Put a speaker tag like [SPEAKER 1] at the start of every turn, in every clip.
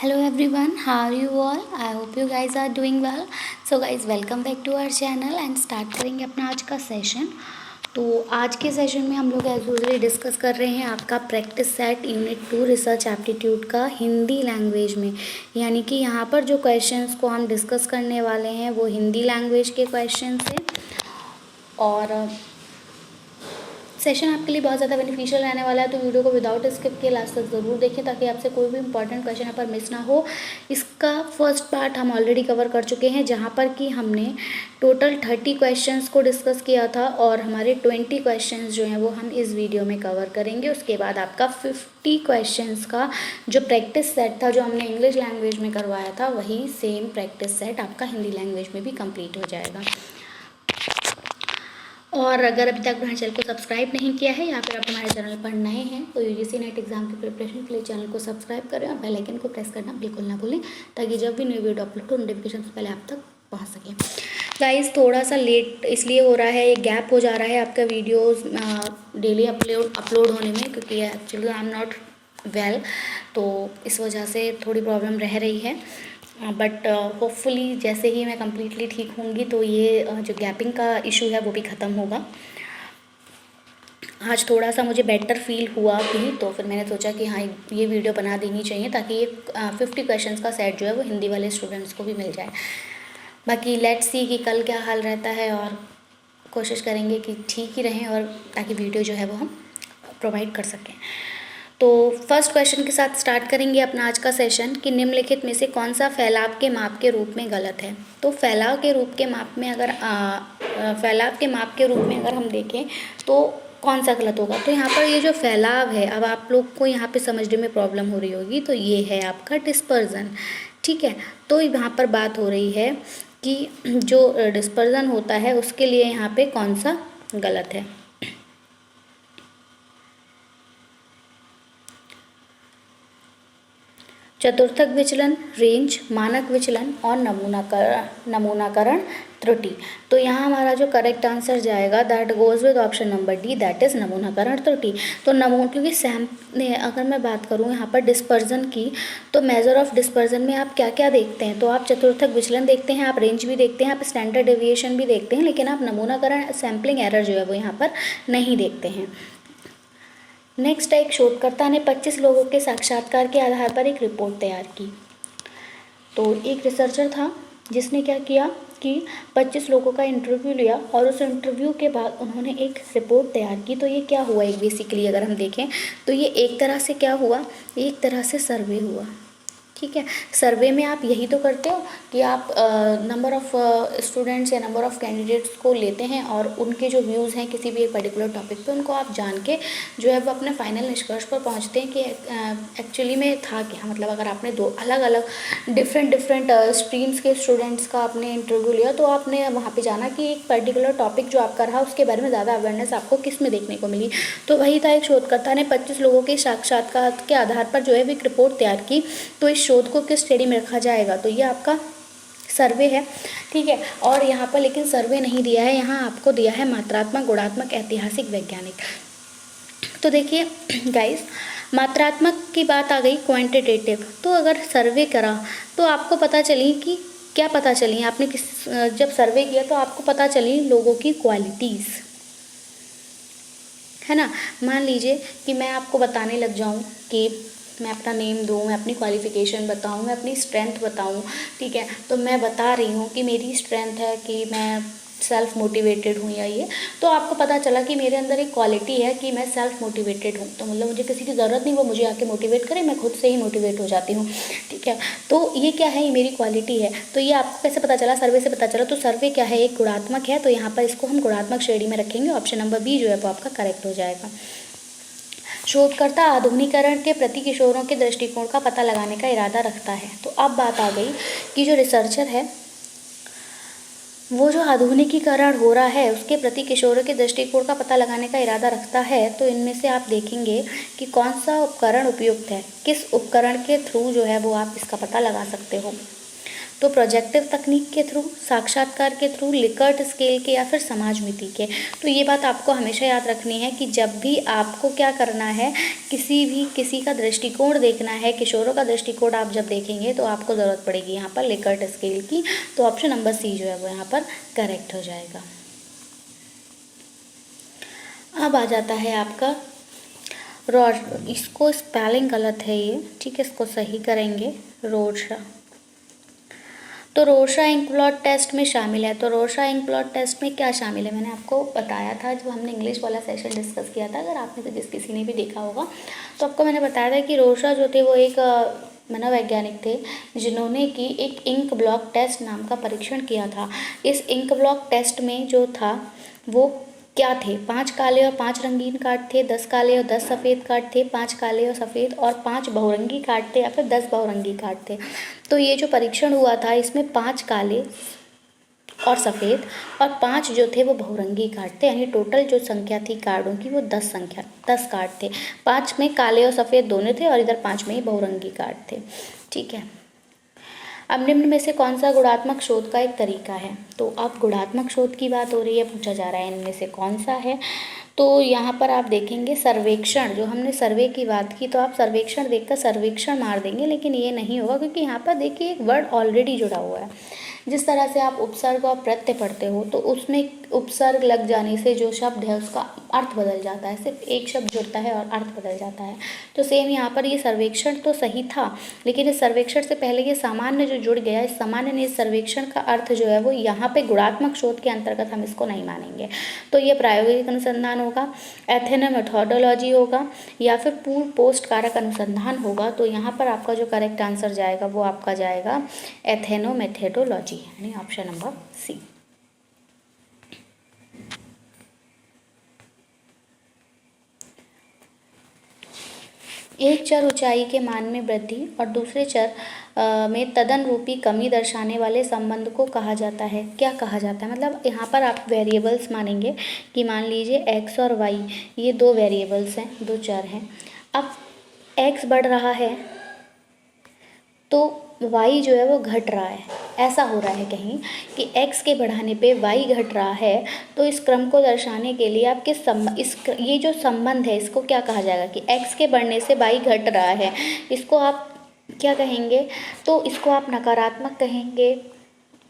[SPEAKER 1] Hello everyone, how are you all? I hope you guys are doing well. So guys, welcome back to our channel and start करेंगे अपना आज का session. तो आज के session में हम लोग एज यूजुअली डिस्कस कर रहे हैं आपका practice set unit 2 research aptitude का हिंदी लैंग्वेज में। यानी कि यहाँ पर जो क्वेश्चंस को हम डिस्कस करने वाले हैं वो हिंदी लैंग्वेज के क्वेश्चंस हैं और सेशन आपके लिए बहुत ज़्यादा बेनिफिशियल रहने वाला है। तो वीडियो को विदाउट स्किप के लास्ट तक ज़रूर देखें ताकि आपसे कोई भी इंपॉर्टेंट क्वेश्चन यहाँ पर मिस ना हो। इसका फर्स्ट पार्ट हम ऑलरेडी कवर कर चुके हैं जहाँ पर कि हमने टोटल 30 क्वेश्चंस को डिस्कस किया था और हमारे 20 क्वेश्चंस जो हैं वो हम इस वीडियो में कवर करेंगे। उसके बाद आपका 50 क्वेश्चंस का जो प्रैक्टिस सेट था जो हमने इंग्लिश लैंग्वेज में करवाया था वही सेम प्रैक्टिस सेट आपका हिंदी लैंग्वेज में भी कंप्लीट हो जाएगा। और अगर अभी तक हमारे चैनल को सब्सक्राइब नहीं किया है या फिर आप हमारे चैनल पर नए हैं तो यूजीसी नेट एग्जाम की प्रिपरेशन के लिए चैनल को सब्सक्राइब करें और बेल आइकन को प्रेस करना बिल्कुल ना भूलें ताकि जब भी न्यू वीडियो अपलोड हो नोटिफिकेशन से पहले आप तक पहुंच सके। गाइस थोड़ा सा लेट इसलिए हो रहा है, एक गैप हो जा रहा है आपका वीडियोस डेली अपलोड होने में क्योंकि actually I am not well, तो इस वजह से थोड़ी प्रॉब्लम रह रही है। बट होपफुली जैसे ही मैं कम्प्लीटली ठीक होंगी तो ये जो गैपिंग का इशू है वो भी ख़त्म होगा। आज थोड़ा सा मुझे बेटर फील हुआ भी तो फिर मैंने सोचा कि हाँ ये वीडियो बना देनी चाहिए ताकि ये 50 क्वेश्चंस का सेट जो है वो हिंदी वाले स्टूडेंट्स को भी मिल जाए। बाकी लेट्स सी कि कल क्या हाल रहता है और कोशिश करेंगे कि ठीक ही रहें और ताकि वीडियो जो है वो हम प्रोवाइड कर सकें। तो फर्स्ट क्वेश्चन के साथ स्टार्ट करेंगे अपना आज का सेशन कि निम्नलिखित में से कौन सा फैलाव के माप के रूप में गलत है। तो फैलाव के रूप के माप में अगर हम देखें तो कौन सा गलत होगा। तो यहाँ पर ये जो फैलाव है, अब आप लोग को यहाँ पे समझने में प्रॉब्लम हो रही होगी, तो ये है आपका डिस्पर्जन। ठीक है, तो यहाँ पर बात हो रही है कि जो डिस्पर्जन होता है उसके लिए यहाँ पे कौन सा गलत है। चतुर्थक विचलन, रेंज, मानक विचलन और नमूनाकरण त्रुटि। तो यहाँ हमारा जो करेक्ट आंसर जाएगा that goes with option number D, that is नमूनाकरण त्रुटि। तो क्योंकि अगर मैं बात करूँ यहाँ पर डिस्पर्जन की तो मेजर ऑफ डिस्पर्जन में आप क्या क्या देखते हैं, तो आप चतुर्थक विचलन देखते हैं, आप रेंज भी देखते हैं, आप स्टैंडर्ड डेविएशन भी देखते हैं, लेकिन आप नमूनाकरण सैम्पलिंग एरर जो है वो यहाँ पर नहीं देखते हैं। नेक्स्ट, एक शोधकर्ता ने 25 लोगों के साक्षात्कार के आधार पर एक रिपोर्ट तैयार की। तो एक रिसर्चर था जिसने क्या किया कि 25 लोगों का इंटरव्यू लिया और उस इंटरव्यू के बाद उन्होंने एक रिपोर्ट तैयार की। तो ये क्या हुआ, एक बेसिकली अगर हम देखें तो ये एक तरह से क्या हुआ, एक तरह से सर्वे हुआ। ठीक है, सर्वे में आप यही तो करते हो कि आप नंबर ऑफ़ स्टूडेंट्स या नंबर ऑफ़ कैंडिडेट्स को लेते हैं और उनके जो व्यूज़ हैं किसी भी एक पर्टिकुलर टॉपिक पे उनको आप जान के जो है वो अपने फाइनल निष्कर्ष पर पहुंचते हैं कि एक्चुअली में था क्या। मतलब अगर आपने दो अलग अलग डिफरेंट स्ट्रीम्स के स्टूडेंट्स का आपने इंटरव्यू लिया तो आपने वहाँ पर जाना कि एक पर्टिकुलर टॉपिक जो आपका रहा उसके बारे में ज़्यादा अवेयरनेस आपको किस में देखने को मिली। तो वही था, एक शोधकर्ता ने 25 लोगों के साक्षात्कार के आधार पर जो है एक रिपोर्ट तैयार की। तो इस शोध को किस श्रेणी में रखा जाएगा, तो ये आपका सर्वे है। ठीक है, और यहाँ पर लेकिन सर्वे नहीं दिया है, यहाँ आपको दिया है मात्रात्मक, गुणात्मक, ऐतिहासिक, वैज्ञानिक। तो देखिए गाइस, मात्रात्मक की बात आ गई, क्वांटिटेटिव। तो अगर सर्वे करा तो आपको पता चली कि क्या पता चली, आपने जब सर्वे किया तो आपको पता चली लोगों की क्वालिटीज़, है ना। मान लीजिए कि मैं आपको बताने लग जाऊँ कि मैं अपना नेम दूँ, मैं अपनी क्वालिफ़िकेशन बताऊँ, मैं अपनी स्ट्रेंथ बताऊँ। ठीक है, तो मैं बता रही हूँ कि मेरी स्ट्रेंथ है कि मैं सेल्फ़ मोटिवेटेड हूँ या ये, तो आपको पता चला कि मेरे अंदर एक क्वालिटी है कि मैं सेल्फ़ मोटिवेटेड हूँ। तो मतलब मुझे किसी की ज़रूरत नहीं वो मुझे आके मोटिवेट करे, मैं खुद से ही मोटिवेट हो जाती हूँ। ठीक है, तो ये क्या है, ये मेरी क्वालिटी है। तो ये आपको कैसे पता चला, सर्वे से पता चला। तो सर्वे क्या है, एक गुणात्मक है, तो यहाँ पर इसको हम गुणात्मक श्रेणी में रखेंगे। ऑप्शन नंबर बी जो है वो आपका करेक्ट हो जाएगा। शोधकर्ता आधुनिकीकरण के प्रति किशोरों के दृष्टिकोण का पता लगाने का इरादा रखता है। तो अब बात आ गई कि जो रिसर्चर है वो जो आधुनिकीकरण हो रहा है उसके प्रति किशोरों के दृष्टिकोण का पता लगाने का इरादा रखता है। तो इनमें से आप देखेंगे कि कौन सा उपकरण उपयुक्त है, किस उपकरण के थ्रू जो है वो आप इसका पता लगा सकते हो। तो प्रोजेक्टिव तकनीक के थ्रू, साक्षात्कार के थ्रू, लिकर्ट स्केल के, या फिर समाजमिति के। तो ये बात आपको हमेशा याद रखनी है कि जब भी आपको क्या करना है, किसी का दृष्टिकोण देखना है, किशोरों का दृष्टिकोण आप जब देखेंगे तो आपको ज़रूरत पड़ेगी यहाँ पर लिकर्ट स्केल की। तो ऑप्शन नंबर सी जो है वो यहाँ पर करेक्ट हो जाएगा। अब आ जाता है आपका इसको स्पेलिंग गलत है ये, ठीक है, इसको सही करेंगे। रोर्शा, तो रोर्शा इंक ब्लॉट टेस्ट में शामिल है। तो रोर्शा इंक ब्लॉट टेस्ट में क्या शामिल है, मैंने आपको बताया था जब हमने इंग्लिश वाला सेशन डिस्कस किया था। अगर आपने तो किसी ने भी देखा होगा तो आपको मैंने बताया था कि रोर्शा जो थे वो एक मनोवैज्ञानिक थे जिन्होंने कि एक इंक ब्लॉक टेस्ट नाम का परीक्षण किया था। इस इंक ब्लॉक टेस्ट में जो था वो क्या थे, 5 काले और 5 रंगीन कार्ड थे, 10 काले और 10 सफ़ेद कार्ड थे, 5 काले और सफ़ेद और 5 बहुरंगी कार्ड थे, या फिर 10 बहुरंगी कार्ड थे। तो ये जो परीक्षण हुआ था इसमें 5 काले और सफ़ेद और 5 जो थे वो बहुरंगी कार्ड थे, यानी टोटल जो संख्या थी कार्डों की वो 10 कार्ड थे। 5 में काले और सफ़ेद दोनों थे और इधर 5 में ही बहुरंगी कार्ड थे, ठीक है। अब निम्न में से कौन सा गुणात्मक शोध का एक तरीका है, तो अब गुणात्मक शोध की बात हो रही है, पूछा जा रहा है इनमें से कौन सा है। तो यहाँ पर आप देखेंगे सर्वेक्षण, जो हमने सर्वे की बात की तो आप सर्वेक्षण देखकर सर्वेक्षण मार देंगे, लेकिन ये नहीं होगा क्योंकि यहाँ पर देखिए एक वर्ड ऑलरेडी जुड़ा हुआ है। जिस तरह से आप उपसर्ग और प्रत्यय पढ़ते हो तो उसमें उपसर्ग लग जाने से जो शब्द है उसका अर्थ बदल जाता है, सिर्फ एक शब्द जुड़ता है और अर्थ बदल जाता है। तो सेम यहाँ पर ये सर्वेक्षण तो सही था, लेकिन इस सर्वेक्षण से पहले ये सामान्य जो जुड़ गया, इस सामान्य ने इस सर्वेक्षण का अर्थ जो है वो यहाँ पे गुणात्मक शोध के अंतर्गत हम इसको नहीं मानेंगे। तो ये प्रायोगिक अनुसंधान होगा, एथेनोमेथोडोलॉजी होगा, या फिर पूर्व पोस्ट कारक अनुसंधान होगा। तो यहाँ पर आपका जो करेक्ट आंसर जाएगा वो आपका जाएगा एथेनोमेथोडोलॉजी, यानी ऑप्शन नंबर सी। एक चर ऊंचाई के मान में वृद्धि और दूसरे चर में तदन रूपी कमी दर्शाने वाले संबंध को कहा जाता है। क्या कहा जाता है, मतलब यहाँ पर आप वेरिएबल्स मानेंगे कि मान लीजिए x और y ये 2 वेरिएबल्स हैं, 2 चर हैं। अब x बढ़ रहा है तो y जो है वो घट रहा है, ऐसा हो रहा है कहीं कि x के बढ़ाने पे y घट रहा है। तो इस क्रम को दर्शाने के लिए आप ये जो संबंध है इसको क्या कहा जाएगा कि x के बढ़ने से y घट रहा है, इसको आप क्या कहेंगे, तो इसको आप नकारात्मक कहेंगे,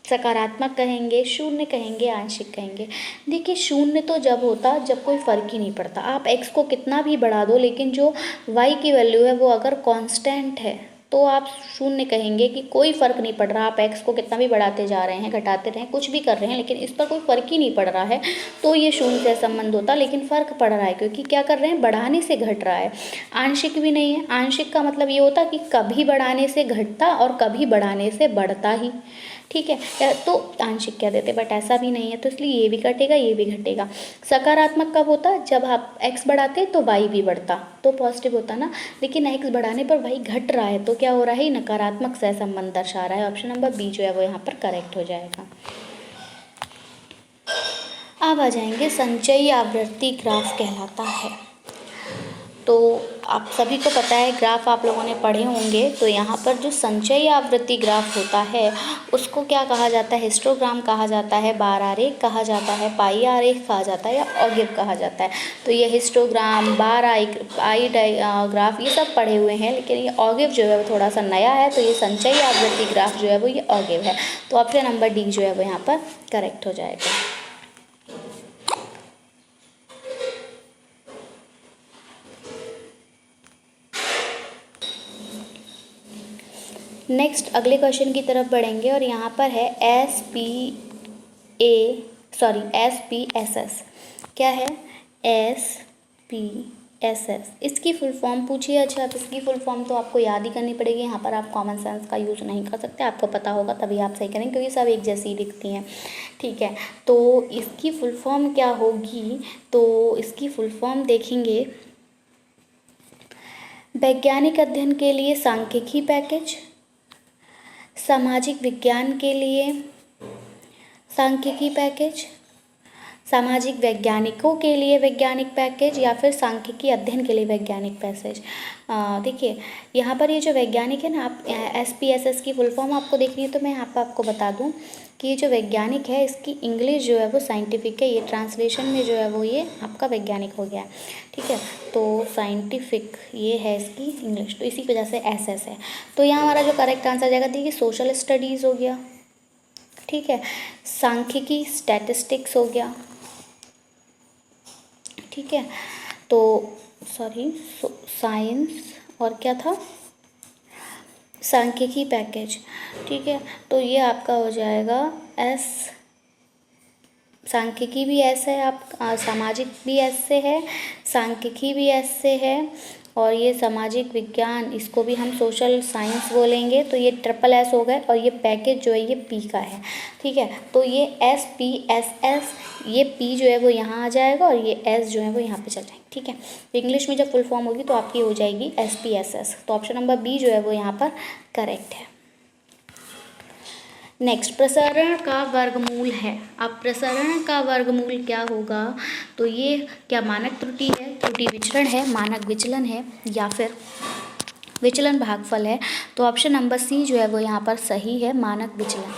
[SPEAKER 1] सकारात्मक कहेंगे, शून्य कहेंगे, आंशिक कहेंगे। देखिए शून्य तो जब होता जब कोई फ़र्क ही नहीं पड़ता, आप x को कितना भी बढ़ा दो लेकिन जो y की वैल्यू है वो अगर कांस्टेंट है तो आप शून्य कहेंगे कि कोई फ़र्क नहीं पड़ रहा, आप x को कितना भी बढ़ाते जा रहे हैं, घटाते रहें, कुछ भी कर रहे हैं, लेकिन इस पर कोई फ़र्क ही नहीं पड़ रहा है, तो ये शून्य से संबंध होता। लेकिन फ़र्क पड़ रहा है क्योंकि क्या कर रहे हैं, बढ़ाने से घट रहा है। आंशिक भी नहीं है, आंशिक का मतलब ये होता कि कभी बढ़ाने से घटता और कभी बढ़ाने से बढ़ता ही, ठीक है, तो आंशिक कह देते, बट ऐसा भी नहीं है, तो इसलिए ये भी घटेगा ये भी घटेगा। सकारात्मक कब होता, जब आप x बढ़ाते तो y भी बढ़ता, तो पॉजिटिव होता ना, लेकिन x बढ़ाने पर y घट रहा है तो क्या हो रहा है, नकारात्मक सहसंबंध दर्शा रहा है। ऑप्शन नंबर बी जो है वो यहाँ पर करेक्ट हो जाएगा। अब आ जाएंगे संचयी आवृत्ति ग्राफ कहलाता है। तो आप सभी को पता है, ग्राफ आप लोगों ने पढ़े होंगे। तो यहाँ पर जो संचयी आवृत्ति ग्राफ होता है उसको क्या कहा जाता है, हिस्टोग्राम कहा जाता है, बार आरेख कहा जाता है, पाई आरेख कहा जाता है, या ऑगिव कहा जाता है। तो ये हिस्टोग्राम, बार पाई ग्राफ ये सब पढ़े हुए हैं, लेकिन ये ऑगिव जो है वो थोड़ा सा नया है। तो ये संचयी आवृत्ति ग्राफ जो है वो ये ऑगिव है। तो ऑप्शन नंबर डी जो है वो यहाँ पर करेक्ट हो जाएगा। नेक्स्ट अगले क्वेश्चन की तरफ बढ़ेंगे और यहाँ पर है SPSS। क्या है SPSS, इसकी फुल फॉर्म पूछिए। अच्छा, अब इसकी फुल फॉर्म तो आपको याद ही करनी पड़ेगी, यहाँ पर आप कॉमन सेंस का यूज़ नहीं कर सकते, आपको पता होगा तभी आप सही करेंगे क्योंकि सब एक जैसी दिखती हैं, ठीक है। तो इसकी फुल फॉर्म क्या होगी, तो इसकी फुल फॉर्म देखेंगे, वैज्ञानिक अध्ययन के लिए सांख्यिकी पैकेज, सामाजिक विज्ञान के लिए सांख्यिकी पैकेज, सामाजिक वैज्ञानिकों के लिए वैज्ञानिक पैकेज या फिर सांख्यिकी अध्ययन के लिए वैज्ञानिक पैसेज। देखिए यहाँ पर ये जो वैज्ञानिक है ना, आप SPSS की फुल फॉर्म आपको देखनी है तो मैं यहाँ पर आपको बता दूँ कि ये जो वैज्ञानिक है इसकी इंग्लिश जो है वो साइंटिफिक है, ये ट्रांसलेशन में जो है वो ये आपका वैज्ञानिक हो गया है, ठीक है। तो साइंटिफिक ये है इसकी इंग्लिश, तो इसी वजह से SS है। तो यहाँ हमारा जो करेक्ट आंसर जाएगा, देखिए सोशल स्टडीज़ हो गया, ठीक है, सांख्यिकी स्टैटिस्टिक्स हो गया, ठीक है। तो सॉरी साइंस और क्या था, सांख्यिकी पैकेज, ठीक है। तो ये आपका हो जाएगा S, सांख्यिकी भी S है, आप सामाजिक भी S से है, सांख्यिकी भी S से है, और ये सामाजिक विज्ञान इसको भी हम सोशल साइंस बोलेंगे, तो ये SSS हो गए, और ये पैकेज जो है ये P का है, ठीक है। तो ये SPSS, ये P जो है वो यहाँ आ जाएगा और ये S जो है वो यहाँ पे चल जाएंगे, ठीक है। इंग्लिश में जब फुल फॉर्म होगी तो आपकी हो जाएगी SPSS। तो ऑप्शन नंबर B जो है वो यहाँ पर करेक्ट है। नेक्स्ट, प्रसरण का वर्गमूल है। अब प्रसरण का वर्गमूल क्या होगा, तो ये क्या मानक त्रुटि है, त्रुटि विचरण है, मानक विचलन है, या फिर विचलन भागफल है। तो ऑप्शन नंबर C जो है वो यहाँ पर सही है, मानक विचलन।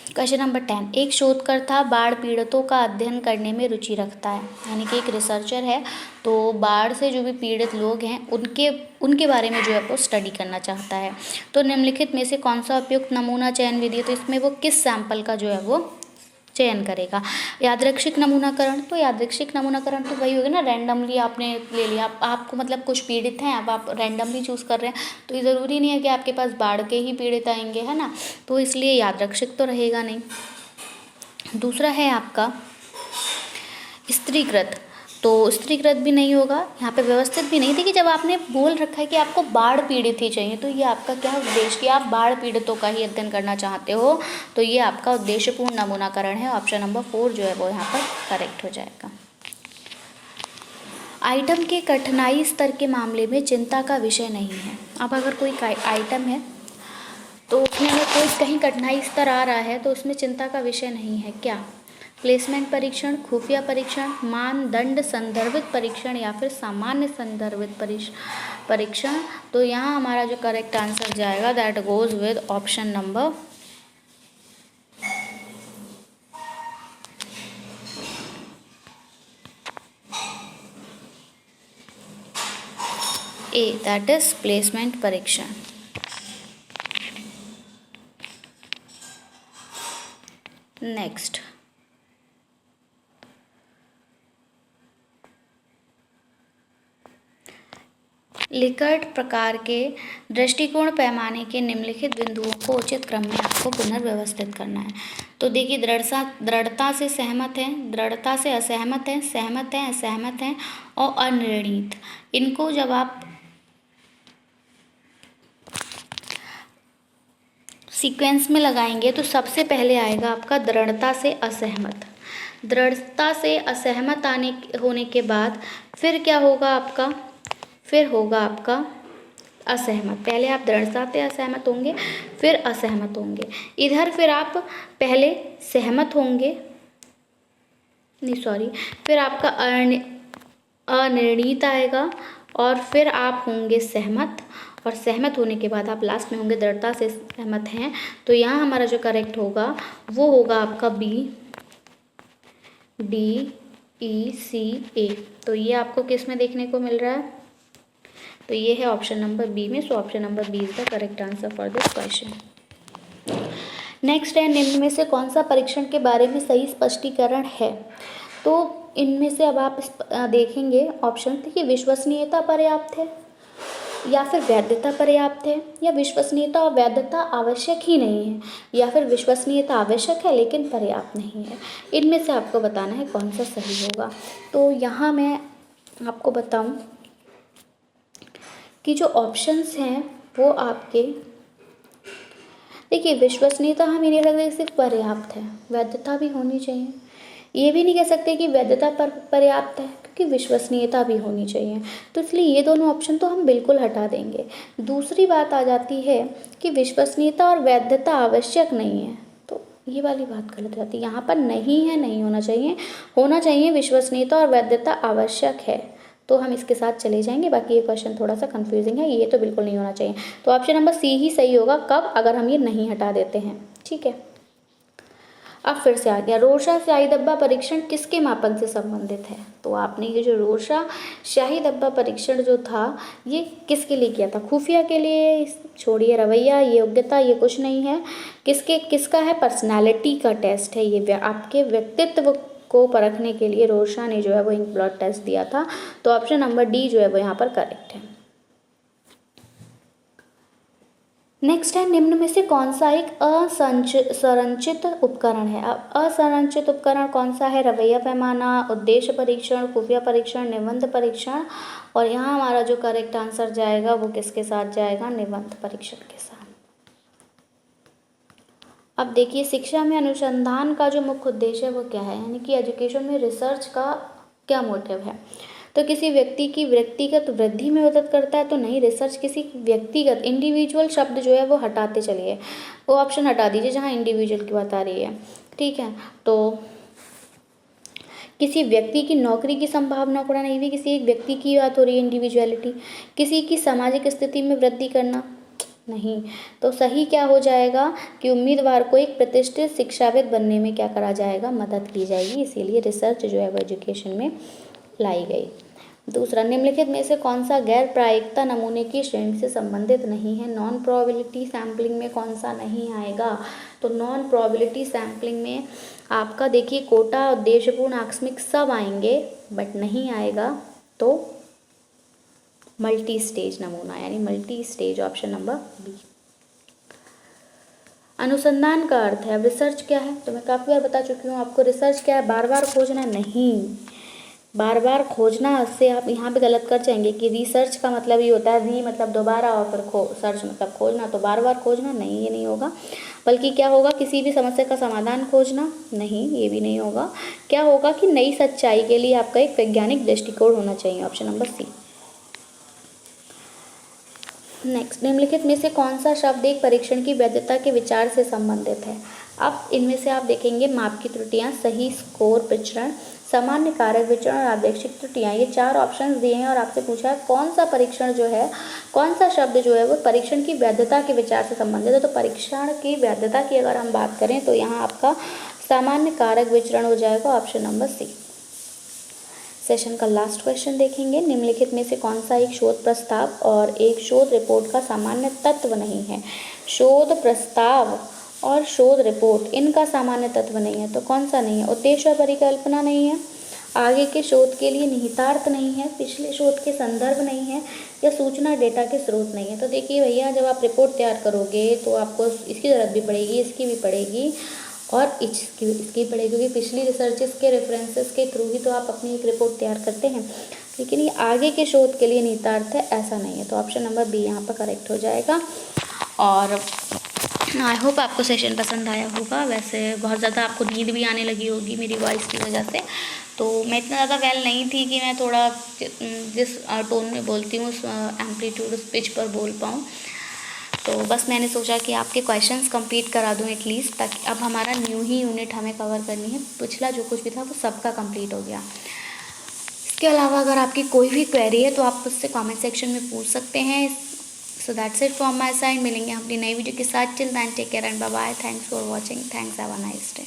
[SPEAKER 1] क्वेश्चन नंबर 10, एक शोधकर्ता बाढ़ पीड़ितों का अध्ययन करने में रुचि रखता है, यानी कि एक रिसर्चर है, तो बाढ़ से जो भी पीड़ित लोग हैं उनके बारे में जो है वो स्टडी करना चाहता है। तो निम्नलिखित में से कौन सा उपयुक्त नमूना चयन विधि है, तो इसमें वो किस सैंपल का जो है वो चयन करेगा। यादृच्छिक नमूनाकरण, तो यादृच्छिक नमूनाकरण तो वही होगा ना, रैंडमली आपने ले लिया, आपको मतलब कुछ पीड़ित हैं, अब आप रैंडमली चूज़ कर रहे हैं, तो ये ज़रूरी नहीं है कि आपके पास बाढ़ के ही पीड़ित आएंगे, है ना, तो इसलिए यादृच्छिक तो रहेगा नहीं। दूसरा है आपका स्त्रीकृत, तो स्त्रीकृत भी नहीं होगा, यहाँ पे व्यवस्थित भी नहीं। देखिए जब आपने बोल रखा है कि आपको बाढ़ पीड़ित ही चाहिए, तो ये आपका क्या उद्देश्य कि आप बाढ़ पीड़ितों का ही अध्ययन करना चाहते हो, तो ये आपका उद्देश्यपूर्ण नमूनाकरण है। ऑप्शन नंबर 4 जो है वो यहाँ पर करेक्ट हो जाएगा। आइटम के कठिनाई स्तर के मामले में चिंता का विषय नहीं है। अब अगर कोई आइटम है तो उसमें अगर कोई कहीं कठिनाई स्तर आ रहा है तो उसमें चिंता का विषय नहीं है। क्या? प्लेसमेंट परीक्षण, खुफिया परीक्षण, मानदंड संदर्भित परीक्षण, या फिर सामान्य संदर्भित परीक्षण। तो यहाँ हमारा जो करेक्ट आंसर जाएगा that goes with option number A, that is placement परीक्षण। नेक्स्ट, लिकर्ट प्रकार के दृष्टिकोण पैमाने के निम्नलिखित बिंदुओं को उचित क्रम में आपको पुनर्व्यवस्थित करना है। तो देखिए दृढ़ता से सहमत हैं, दृढ़ता से असहमत हैं, सहमत हैं, असहमत हैं और अनिर्णीत। इनको जब आप सीक्वेंस में लगाएंगे तो सबसे पहले आएगा आपका दृढ़ता से असहमत। दृढ़ता से असहमत होने के बाद फिर क्या होगा आपका, फिर होगा आपका असहमत। पहले आप दृढ़ता से असहमत होंगे, फिर असहमत होंगे। इधर फिर आप पहले सहमत होंगे, फिर आपका अनिर्णीत आएगा और फिर आप होंगे सहमत, और सहमत होने के बाद आप लास्ट में होंगे दृढ़ता से सहमत हैं। तो यहाँ हमारा जो करेक्ट होगा वो होगा आपका B, D, E, C, A। तो ये आपको किस में देखने को मिल रहा है, तो ये है ऑप्शन नंबर B में। So option number B is the correct answer for this question. Next है, निम्न में से कौन सा परीक्षण के बारे में सही स्पष्टीकरण है। तो इनमें से अब आप देखेंगे ऑप्शन, देखिए विश्वसनीयता पर्याप्त है, या फिर वैधता पर्याप्त है, या विश्वसनीयता और वैधता आवश्यक ही नहीं है, या फिर विश्वसनीयता आवश्यक है लेकिन पर्याप्त नहीं है। इनमें से आपको बताना है कौन सा सही होगा। तो यहाँ मैं आपको बताऊं कि जो ऑप्शंस हैं वो आपके, देखिए विश्वसनीयता हम ये नहीं रख सकते सिर्फ पर्याप्त है, वैधता भी होनी चाहिए। ये भी नहीं कह सकते कि वैधता पर्याप्त है, क्योंकि विश्वसनीयता भी होनी चाहिए। तो इसलिए ये दोनों ऑप्शन तो हम बिल्कुल हटा देंगे। दूसरी बात आ जाती है कि विश्वसनीयता और वैधता आवश्यक नहीं है, तो ये वाली बात गलत हो जाती है, यहाँ पर नहीं है, नहीं होना चाहिए, होना चाहिए विश्वसनीयता और वैधता आवश्यक है, तो हम इसके साथ चले जाएंगे। बाकी ये क्वेश्चन थोड़ा सा कंफ्यूजिंग है, ये तो बिल्कुल नहीं होना चाहिए। तो ऑप्शन नंबर सी ही सही होगा, कब, अगर हम ये नहीं हटा देते हैं। ठीक है, अब फिर से आ गया, रोरशा स्याही धब्बा परीक्षण किसके मापन से संबंधित है? तो आपने ये जो रोरशा स्याही धब्बा परीक्षण जो था ये किसके लिए किया था? खुफिया के लिए? छोड़िए रवैया, ये योग्यता, ये कुछ नहीं है। किसका है? पर्सनालिटी का टेस्ट है ये, आपके व्यक्तित्व को परखने के लिए रोरशा ने जो है वो इंक ब्लड टेस्ट दिया था। तो ऑप्शन नंबर डी जो है वो यहाँ पर करेक्ट है। नेक्स्ट है, निम्न में से कौन सा एक असंरचित उपकरण है? अब असंरचित उपकरण कौन सा है? रवैया पैमाना, उद्देश्य परीक्षण, खुफिया परीक्षण, निबंध परीक्षण। और यहाँ हमारा जो करेक्ट आंसर जाएगा वो किसके साथ जाएगा? निबंध परीक्षण के साथ। अब देखिए, शिक्षा में अनुसंधान का जो मुख्य उद्देश्य है वो क्या है, यानी कि एजुकेशन में रिसर्च का क्या मोटिव है? तो किसी व्यक्ति की व्यक्तिगत वृद्धि में मदद करता है? तो नहीं, रिसर्च किसी व्यक्तिगत, इंडिविजुअल शब्द जो है वो हटाते चलिए, वो ऑप्शन हटा दीजिए जहाँ इंडिविजुअल की बात आ रही है। ठीक है, तो किसी व्यक्ति की नौकरी की संभावना को बढ़ाना, ये भी किसी एक व्यक्ति की बात हो रही है, इंडिविजुअलिटी। किसी की सामाजिक स्थिति में वृद्धि करना, नहीं। तो सही क्या हो जाएगा कि उम्मीदवार को एक प्रतिष्ठित शिक्षाविद बनने में क्या करा जाएगा? मदद की जाएगी, इसीलिए रिसर्च जो है वो एजुकेशन में लाई गई। दूसरा, निम्नलिखित में से कौन सा गैर प्रायिकता नमूने की श्रेणी से संबंधित नहीं है? नॉन प्रोबेबिलिटी सैम्पलिंग में कौन सा नहीं आएगा? तो नॉन प्रोबेबिलिटी सैम्पलिंग में आपका देखिए कोटा, उद्देश्यपूर्ण, आकस्मिक सब आएंगे, बट नहीं आएगा तो मल्टी स्टेज नमूना, यानी multi stage, option number b. अनुसंधान का अर्थ है, अब रिसर्च क्या है? तो मैं काफ़ी बार बता चुकी हूँ आपको, रिसर्च क्या है? बार बार खोजना नहीं, बार बार खोजना से आप यहाँ पे गलत कर जाएंगे कि रिसर्च का मतलब ये होता है, री मतलब दोबारा और फिर सर्च मतलब खोजना, तो बार बार खोजना नहीं, ये नहीं होगा। बल्कि क्या होगा? किसी भी समस्या का समाधान खोजना, नहीं, ये भी नहीं होगा। क्या होगा कि नई सच्चाई के लिए आपका एक वैज्ञानिक दृष्टिकोण होना चाहिए, ऑप्शन नंबर सी। नेक्स्ट, निम्नलिखित में से कौन सा शब्द एक परीक्षण की वैधता के विचार से संबंधित है? अब इनमें से आप देखेंगे माप की त्रुटियां, सही स्कोर विचरण, सामान्य कारक विचरण और आवेशिक त्रुटियां, ये 4 ऑप्शंस दिए हैं और आपसे पूछा है कौन सा परीक्षण जो है, कौन सा शब्द जो है वो परीक्षण की वैधता के विचार से संबंधित है। तो परीक्षण की वैधता की अगर हम बात करें तो यहाँ आपका सामान्य कारक विचरण हो जाएगा, ऑप्शन नंबर सी। सेशन का लास्ट क्वेश्चन देखेंगे, निम्नलिखित में से कौन सा एक शोध प्रस्ताव और एक शोध रिपोर्ट का सामान्य तत्व नहीं है? शोध प्रस्ताव और शोध रिपोर्ट, इनका सामान्य तत्व नहीं है, तो कौन सा नहीं है? उद्देश्य और परिकल्पना नहीं है, आगे के शोध के लिए निहितार्थ नहीं है, पिछले शोध के संदर्भ नहीं है, या सूचना डेटा के स्रोत नहीं है। तो देखिए भैया, जब आप रिपोर्ट तैयार करोगे तो आपको इसकी ज़रूरत भी पड़ेगी, इसकी भी पड़ेगी और इसकी पड़ेगी, क्योंकि पिछली रिसर्चेस के रेफरेंसेस के थ्रू ही तो आप अपनी एक रिपोर्ट तैयार करते हैं। लेकिन ये आगे के शोध के लिए निहितार्थ है, ऐसा नहीं है, तो ऑप्शन नंबर बी यहाँ पर करेक्ट हो जाएगा। और आई होप आपको सेशन पसंद आया होगा। वैसे बहुत ज़्यादा आपको नींद भी आने लगी होगी मेरी वॉइस की वजह से, तो मैं इतना ज़्यादा वेल नहीं थी कि मैं थोड़ा जिस टोन में बोलती हूँ उस एम्पलीट्यूड, उस पिच पर बोल पाऊँ। तो बस मैंने सोचा कि आपके क्वेश्चंस कंप्लीट करा दूँ एटलीस्ट, ताकि अब हमारा न्यू ही यूनिट हमें कवर करनी है, पिछला जो कुछ भी था वो सबका कंप्लीट हो गया। इसके अलावा अगर आपकी कोई भी क्वेरी है तो आप उससे कमेंट सेक्शन में पूछ सकते हैं। So that's it from my side. मिलेंगे अपनी नई वीडियो के साथ। Till then take care and bye bye. Thanks for watching. Thanks, have a nice day.